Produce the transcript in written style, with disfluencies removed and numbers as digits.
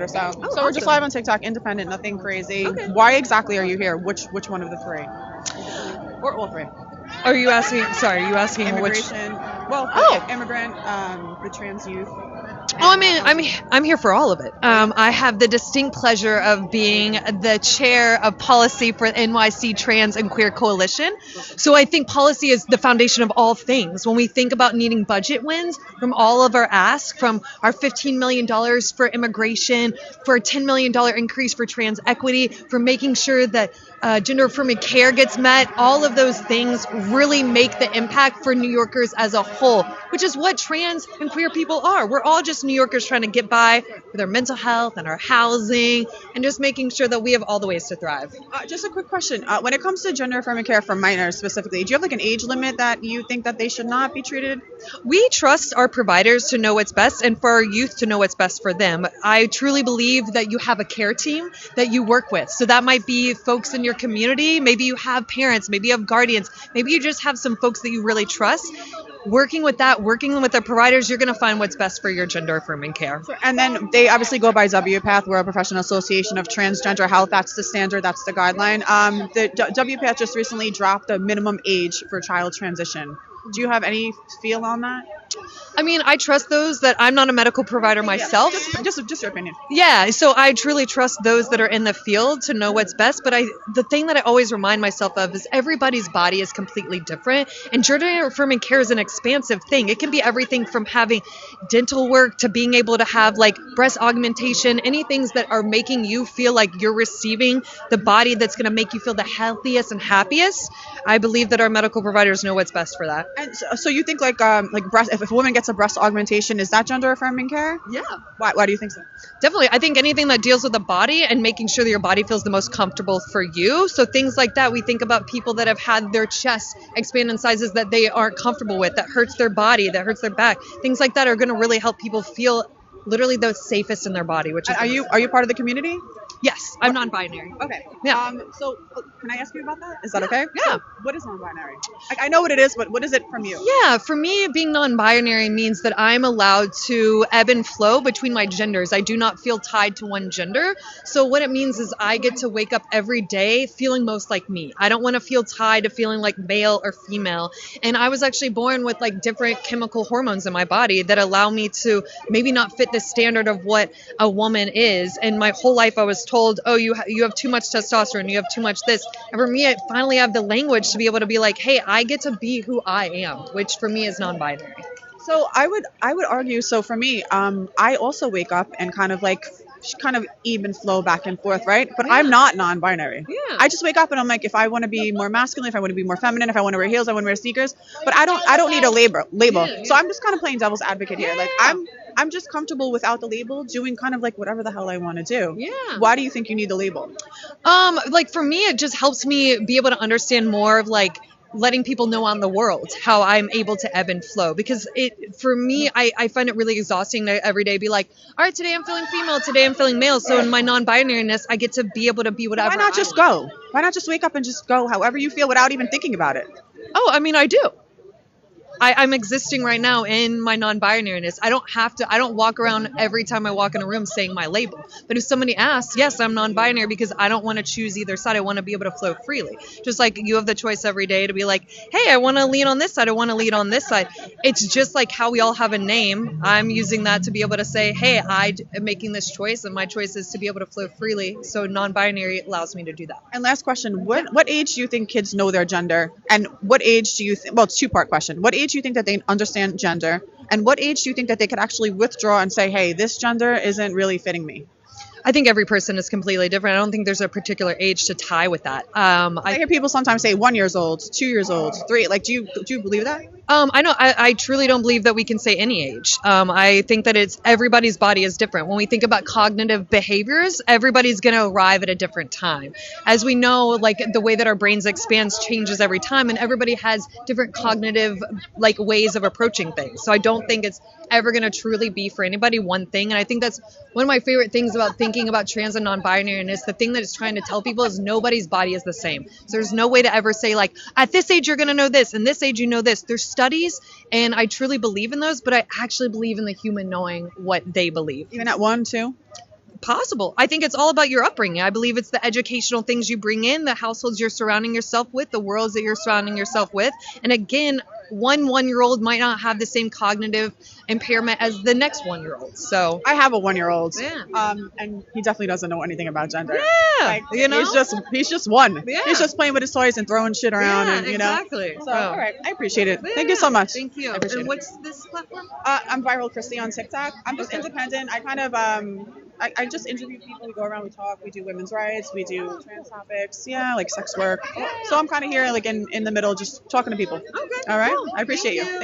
So we're just live on TikTok, independent, nothing crazy. Okay. Why exactly are you here? Which one of the three? Or all three? Are you asking? Sorry, are you asking Immigration. which? Well, Oh, immigrant, the trans youth. Oh, I'm here for all of it. I have the distinct pleasure of being the chair of policy for NYC Trans and Queer Coalition. So I think policy is the foundation of all things. When we think about needing budget wins from all of our asks, from our $15 million for immigration, for a $10 million increase for trans equity, for making sure that gender affirming care gets met, all of those things really make the impact for New Yorkers as a whole, which is what trans and queer people are. We're all just New Yorkers trying to get by with our mental health and our housing and just making sure that we have all the ways to thrive. Just a quick question. When it comes to gender affirming care for minors specifically, do you have like an age limit that you think that they should not be treated? We trust our providers to know what's best and for our youth to know what's best for them. I truly believe that you have a care team that you work with. So that might be folks in your community. Maybe you have parents, maybe you have guardians, maybe you just have some folks that you really trust. Working with the providers, you're going to find what's best for your gender affirming care. And then they obviously go by WPATH. We're a professional association of transgender health. That's the standard. That's the guideline. The WPATH just recently dropped the minimum age for child transition. Do you have any feel on that? I mean, I trust those that I'm not a medical provider myself. Yeah, just your opinion. Yeah, so I truly trust those that are in the field to know what's best. But the thing that I always remind myself of is everybody's body is completely different. And gender affirming care is an expansive thing. It can be everything from having dental work to being able to have like breast augmentation, any things that are making you feel like you're receiving the body that's going to make you feel the healthiest and happiest. I believe that our medical providers know what's best for that. And so you think like breast, if a woman gets a breast augmentation, is that gender affirming care? Yeah. Why do you think so? Definitely. I think anything that deals with the body and making sure that your body feels the most comfortable for you. So things like that, we think about people that have had their chest expand in sizes that they aren't comfortable with, that hurts their body, that hurts their back. Things like that are going to really help people feel literally the safest in their body. Which is are you part of the community? Yes, I'm non-binary. Okay. Yeah. So can I ask you about that? Is that okay? Yeah. So what is non-binary? I know what it is, but what is it from you? Yeah, for me, being non-binary means that I'm allowed to ebb and flow between my genders. I do not feel tied to one gender. So what it means is I get to wake up every day feeling most like me. I don't want to feel tied to feeling like male or female. And I was actually born with like different chemical hormones in my body that allow me to maybe not fit the standard of what a woman is. And my whole life I was told, oh, you have too much testosterone, you have too much this. And for me, I finally have the language to be able to be like, hey, I get to be who I am, which for me is non-binary. So I would argue. So for me, I also wake up and kind of even flow back and forth, right? But yeah. I'm not non-binary. Yeah. I just wake up and I'm like, if I want to be more masculine, if I want to be more feminine, if I want to wear heels, I want to wear sneakers. But I don't need a label. Yeah. So I'm just kind of playing devil's advocate here. Like I'm just comfortable without the label, doing kind of like whatever the hell I want to do. Yeah. Why do you think you need the label? Like for me, it just helps me be able to understand more of like letting people know on the world how I'm able to ebb and flow, because for me, I find it really exhausting to every day be like, all right, today I'm feeling female, today I'm feeling male. So in my non-binariness, I get to be able to be whatever. Why not just go? Why not just wake up and just go however you feel without even thinking about it? Oh, I mean, I do. I'm existing right now in my non-binariness. I don't walk around every time I walk in a room saying my label. But if somebody asks, yes, I'm non-binary because I don't want to choose either side. I want to be able to flow freely. Just like you have the choice every day to be like, hey, I want to lean on this side. I want to lean on this side. It's just like how we all have a name. I'm using that to be able to say, hey, I am making this choice and my choice is to be able to flow freely. So non-binary allows me to do that. And last question, what age do you think kids know their gender? And what age do you think, well, it's a two-part question. What age do you think that they understand gender? And what age do you think that they could actually withdraw and say, hey, this gender isn't really fitting me? I think every person is completely different. I don't think there's a particular age to tie with that. I hear people sometimes say 1 year old, 2 years old, 3. Like, do you believe that? I truly don't believe that we can say any age. I think that everybody's body is different. When we think about cognitive behaviors, everybody's going to arrive at a different time. As we know, like the way that our brains expands changes every time, and everybody has different cognitive like ways of approaching things. So I don't think it's ever going to truly be for anybody one thing. And I think that's one of my favorite things about thinking about trans and non-binary, and it's the thing that it's trying to tell people is nobody's body is the same. So there's no way to ever say like, at this age you're going to know this, and this age you know this. There's studies, and I truly believe in those, but I actually believe in the human knowing what they believe. Even at 1, 2? possible. I think it's all about your upbringing. I believe it's the educational things you bring in, the households you're surrounding yourself with, the worlds that you're surrounding yourself with. And again, one-year-old might not have the same cognitive impairment as the next 1-year-old. So I have a 1-year-old. Yeah. And he definitely doesn't know anything about gender. Yeah, Like, you know? he's just one. Yeah. He's just playing with his toys and throwing shit around, Yeah, and exactly. So, all right, I appreciate it. Thank you Yeah, so much. Thank you. I appreciate And it. what's this platform? I'm Viral Christie on TikTok. I'm just Okay. independent. I kind of I just interview people. We go around, we talk, we do women's rights, we do trans topics, yeah, like sex work. So I'm kind of here, like in the middle, just talking to people. Okay. All right, Cool. I appreciate Thank you.